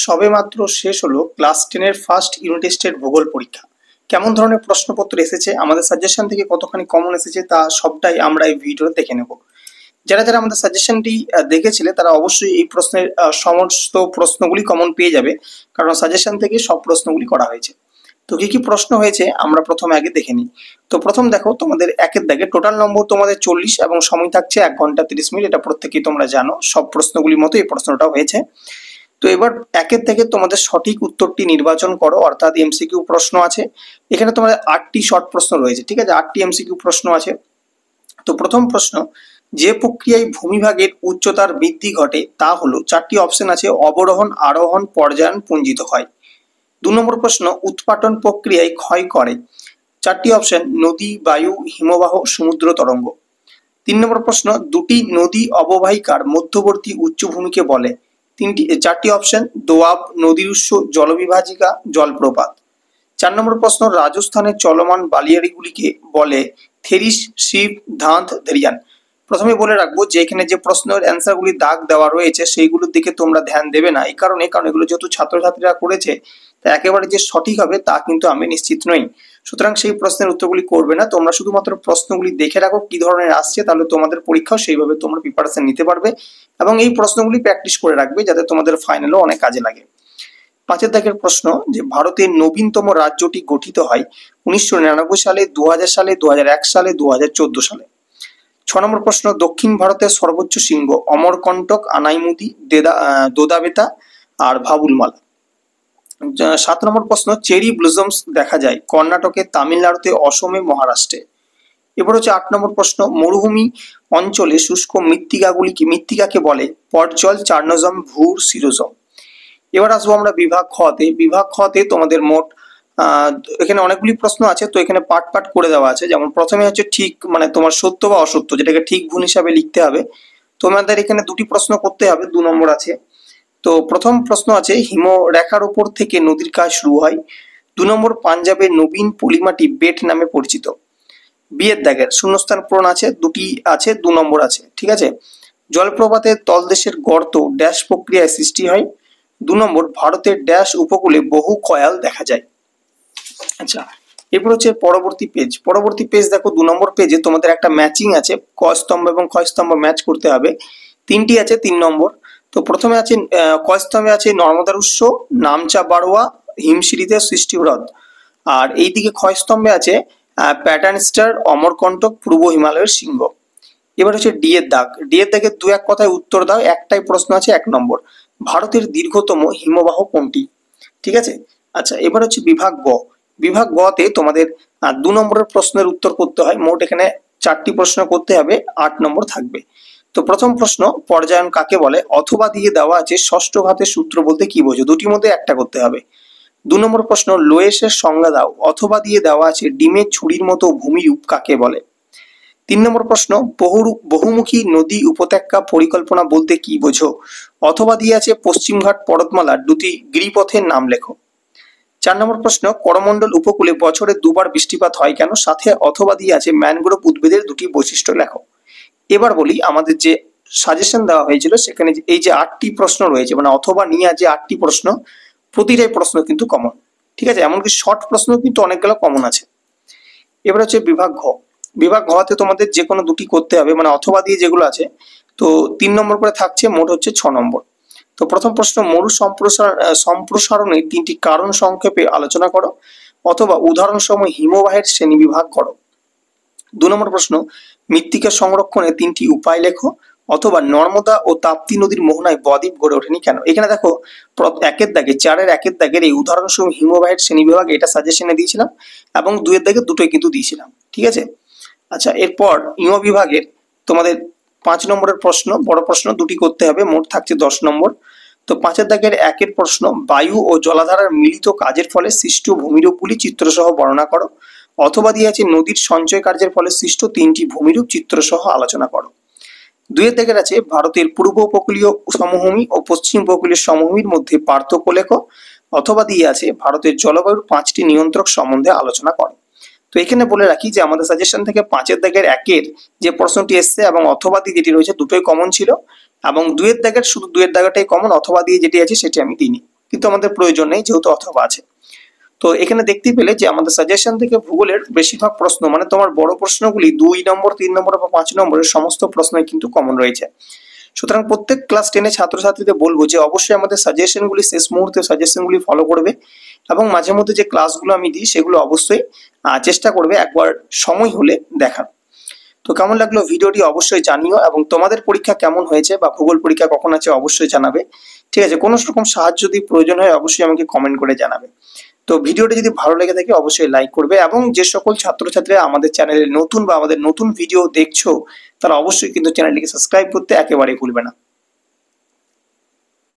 সবেমাত্র শেষ হলো ক্লাস 10 ফার্স্ট ইউনিট টেস্টের ভূগোল পরীক্ষা। কেমন ধরনের প্রশ্নপত্র এসেছে, আমাদের সাজেশন থেকে কতখানি কমন এসেছে, তা সবটাই আমরা এই ভিডিওতে দেখে নেব। যারা যারা আমাদের সাজেশনটি দেখেছিলে তারা অবশ্যই এই প্রশ্নের সমস্ত প্রশ্নগুলি কমন পেয়ে যাবে, কারণ সাজেশন থেকে সব প্রশ্নগুলি করা হয়েছে। তো কি কি প্রশ্ন হয়েছে আমরা প্রথমে আগে দেখে নিই। তো প্রথম দেখো, তোমাদের একের দাগে টোটাল নম্বর তোমাদের 40 এবং সময় থাকছে 1 ঘন্টা 30 মিনিট। এটা প্রত্যেকেই তোমরা জানো, সব প্রশ্নগুলির মতো এই প্রশ্নটাও হয়েছে। তো এবার একের থেকে তোমাদের সঠিক উত্তরটি নির্বাচন করো, অর্থাৎ এমসিকিউ প্রশ্ন আছে। এখানে তোমাদের 8টি শর্ট প্রশ্ন রয়েছে, ঠিক আছে, 8টি এমসিকিউ প্রশ্ন আছে। তো প্রথম প্রশ্ন, যে প্রক্রিয়ায় ভূমিভাগের উচ্চতার বৃদ্ধি ঘটে তা হলো, 4টি অপশন আছে, অবরোহণ, আরোহণ, পর্যায়ন, পুঞ্জিত ক্ষয়। 2 নম্বর প্রশ্ন, উৎপাটন প্রক্রিয়ায় ক্ষয় করে, 4টি অপশন, নদী, বায়ু, হিমবাহ, সমুদ্র তরঙ্গ। 3 নম্বর প্রশ্ন, দুটি নদী অববাহিকার মধ্যবর্তী উচ্চভূমিকে বলে, 4টি অপশন, দোয়াব, নদীর উৎস, জলবিভাজিকা, জলপ্রপাত। 4 নম্বর প্রশ্ন, রাজস্থানের চলমান বালিয়াড়িগুলিকে বলে থেরিস, শিব, ধাঁধ, ধেরিয়ান। প্রথমে বলে রাখবো যে এখানে যে প্রশ্নের অ্যান্সারগুলি দাগ দেওয়া রয়েছে সেইগুলোর দিকে তোমরা ধ্যান দেবে না, এই কারণে কারণ এগুলো যেহেতু ছাত্রছাত্রীরা করেছে, তা একেবারে যে সঠিক হবে তা কিন্তু আমি নিশ্চিত নই। সুতরাং সেই প্রশ্নের উত্তরগুলি করবে না, তোমরা শুধুমাত্র প্রশ্নগুলি দেখে রাখো কি ধরনের আসছে, তাহলে তোমাদের পরীক্ষাও সেইভাবে তোমরা প্রিপারেশন নিতে পারবে এবং এই প্রশ্নগুলি প্র্যাকটিস করে রাখবে যাতে তোমাদের ফাইনালও অনেক কাজে লাগে। 5 দাগের প্রশ্ন, যে ভারতের নবীনতম রাজ্যটি গঠিত হয় 1999 সালে, 2000 সালে, 2001 সালে, 2014 সালে। 6 নম্বর প্রশ্ন, দক্ষিণ ভারতের সর্বোচ্চ শৃঙ্গ, অমরকন্টক, আনাইমুদি, দোদাবেতা আর ভাবুলমালা। 7 নম্বর প্রশ্ন, চেরি ব্লুজমস দেখা যায় কর্ণাটকে, তামিলনাড়ুতে, অসমে, মহারাষ্ট্রে। এবার হচ্ছে 8 নম্বর প্রশ্ন, মরুভূমি অঞ্চলে শুষ্ক মৃত্তিকাকে বলে পর্জল, চার্নোজম, ভুর, সিরোজম। এবার আসবো আমরা বিভাগ খতে। বিভাগ খতে তোমাদের মোট এখানে অনেকগুলি প্রশ্ন আছে, তো এখানে পার্ট পার্ট করে দেওয়া আছে। যেমন প্রথমে হচ্ছে ঠিক মানে তোমার সত্য বা অসত্য, যেটাকে ঠিক ভুল হিসাবে লিখতে হবে। তোমাদের এখানে দুটি প্রশ্ন করতে হবে, 2 নম্বর আছে। তো প্রথম প্রশ্ন আছে, হিমরেখার উপর থেকে নদীর কাজ শুরু হয়। 2 নম্বর, পাঞ্জাবের নবীন পলিমাটি বেট নামে পরিচিত। বিয়ের দাগের শূন্যস্থান পূরণ আছে, দুটি আছে, 2 নম্বর আছে, ঠিক আছে। জলপ্রপাতের তলদেশের গর্ত ড্যাশ প্রক্রিয়ায় সৃষ্টি হয়। 2 নম্বর, ভারতের ড্যাশ উপকূলে বহু কয়াল দেখা যায়। আচ্ছা, এরপর হচ্ছে পরবর্তী পেজ। পরবর্তী পেজ দেখো, 2 নম্বর পেজে তোমাদের একটা ম্যাচিং আছে, ক স্তম্ভ এবং খ স্তম্ভ ম্যাচ করতে হবে। 3টি আছে, 3 নম্বর। তো প্রথমে আছে ক স্তম্ভে আছে নর্মদার উৎস, নামচা বারোয়া, হিমশিরিতে সৃষ্টি হ্রদ। আর এইদিকে খ স্তম্ভে আছে প্যাটার্ন স্টার, অমরকন্টক, পূর্ব হিমালয়ের শৃঙ্গ। এবার হচ্ছে ডি এর দাগ। ডি এর দাগে 2-1 কথায় উত্তর দাও, একটাই প্রশ্ন আছে, 1 নম্বর, ভারতের দীর্ঘতম হিমবাহ কোনটি? ঠিক আছে। আচ্ছা, এবার হচ্ছে বিভাগ গ। বিভাগ গ তে তোমাদের 2 নম্বরের প্রশ্নের উত্তর করতে হয়। মোট এখানে 4টি প্রশ্ন করতে হবে, 8 নম্বর থাকবে। তো প্রথম প্রশ্ন, পর্যায়ন কাকে বলে? অথবা দিয়ে দেওয়া আছে ষষ্ঠ ঘাতের সূত্র বলতে কি বোঝো? দুটির মধ্যে একটা করতে হবে। 2 নম্বর প্রশ্ন, লোয়েসের সংজ্ঞা দাও। অথবা দিয়ে দেওয়া আছে ডিমের ছুরির মতো ভূমিরূপ কাকে বলে? 3 নম্বর প্রশ্ন, বহুমুখী নদী উপত্যকা পরিকল্পনা বলতে কি বোঝো? অথবা দিয়ে আছে পশ্চিমঘাট পর্বতমালার দুটি গিরিপথের নাম লেখো। 4 নম্বর প্রশ্ন, করমণ্ডল উপকূলে বছরে 2বার বৃষ্টিপাত হয় কেন? সাথে অথবা দিয়ে আছে ম্যানগ্রোভ উদ্ভিদের দুটি বৈশিষ্ট্য লেখো। এবার বলি, আমাদের যে সাজেশন দেওয়া হয়েছিল সেখানে এই যে 8টি প্রশ্ন রয়েছে, মানে অথবা নিয়ে যে 8টি প্রশ্ন, প্রতিটাই প্রশ্ন কিন্তু কমন, ঠিক আছে, এমনকি শর্ট প্রশ্ন কিন্তু অনেকগুলো কমন আছে। এবার হচ্ছে বিভাগ ঘ। বিভাগ ঘতে তোমাদের যে কোনো দুটি করতে হবে, মানে অথবা দিয়ে যেগুলো আছে। তো 3 নম্বর করে থাকছে, মোট হচ্ছে 6 নম্বর। তো প্রথম প্রশ্ন, মরু সম্প্রসারণের 3টি কারণ সংক্ষেপে আলোচনা করো। অথবা উদাহরণসমূহ হিমবাহের শ্রেণীবিভাগ করো। 2 নম্বর প্রশ্ন, মৃত্তিকা সংরক্ষণের 3টি উপায় লেখো। অথবা নর্মদা ও তাপ্তি নদীর মোহনায় বদ্বীপ গড়ে ওঠেনি কেন? এখানে দেখো, 1-এর দাগে 4-এর 1-এর দাগের এই উদাহরণসমূহ হিমবাহের শ্রেণীবিভাগ, এটা সাজেশনে দিয়েছিলাম, এবং 2-এর দাগে দুটোই কিন্তু দিয়েছিলাম, ঠিক আছে। আচ্ছা, এরপর ইউ বিভাগের তোমাদের 5 নম্বরের প্রশ্ন, বড় প্রশ্ন দুটি করতে হবে, মোট থাকছে 10 নম্বর। তো 5-এর দাগের 1-এর প্রশ্ন, বায়ু ও জলাধারার মিলিত কাজের ফলে সৃষ্ট ভূমিরূপগুলি চিত্রসহ বর্ণনা করো। অথবা দিয়ে আছে নদীর সঞ্চয় কার্যের ফলে সৃষ্ট 3টি ভূমিরূপ চিত্রসহ আলোচনা করো। 2-এর দাগের আছে ভারতের পূর্ব উপকূলীয় সমভূমি ও পশ্চিম উপকূলীয় সমভূমির মধ্যে পার্থক্য লেখো। অথবা দিয়ে আছে ভারতের জলবায়ুর 5টি নিয়ন্ত্রক সম্বন্ধে আলোচনা করো। তো এখানে বলে রাখি যে আমাদের সাজেশন থেকে 5-এর দাগের 1-এর যে প্রশ্নটি এসছে এবং অথবা দিয়ে যেটি রয়েছে দুটোই কমন ছিল, এবং 2-এর দাগের শুধু 2-এর দাগটাই কমন, অথবা দিয়ে যেটি আছে সেটি আমি দিইনি। কিন্তু আমাদের প্রয়োজন নেই যেহেতু অথবা আছে। তো এখানে দেখতে পেলে যে আমাদের সাজেশন থেকে ভূগোলের বেশিরভাগ প্রশ্ন মানে তোমার বড় প্রশ্নগুলি 2 নম্বর 3 নম্বর বা 5 নম্বরের সমস্ত প্রশ্নই কিন্তু কমন রয়েছে। সুতরাং প্রত্যেক ক্লাস 10 এর ছাত্রছাত্রীদের বলবো যে অবশ্যই আমাদের সাজেশনগুলি শেষ মুহূর্তে সাজেশনগুলি ফলো করবে এবং মাঝে মধ্যে যে ক্লাসগুলো আমি দিই সেগুলো অবশ্যই চেষ্টা করবে একবার সময় হলে দেখার। তো কেমন লাগলো ভিডিওটি অবশ্যই জানিও এবং তোমাদের পরীক্ষা কেমন হয়েছে বা ভূগোল পরীক্ষা কখন আছে অবশ্যই জানাবে। ঠিক আছে, কোনো রকম সাহায্য যদি প্রয়োজন হয় অবশ্যই আমাকে কমেন্ট করে জানাবে। তো ভিডিওটি যদি ভালো লেগে থাকে অবশ্যই লাইক করবে এবং যে সকল ছাত্রছাত্রীরা আমাদের চ্যানেলে নতুন বা আমাদের নতুন ভিডিও দেখছো তারা অবশ্যই কিন্তু চ্যানেলটিকে সাবস্ক্রাইব করতে একেবারেই ভুলবে না।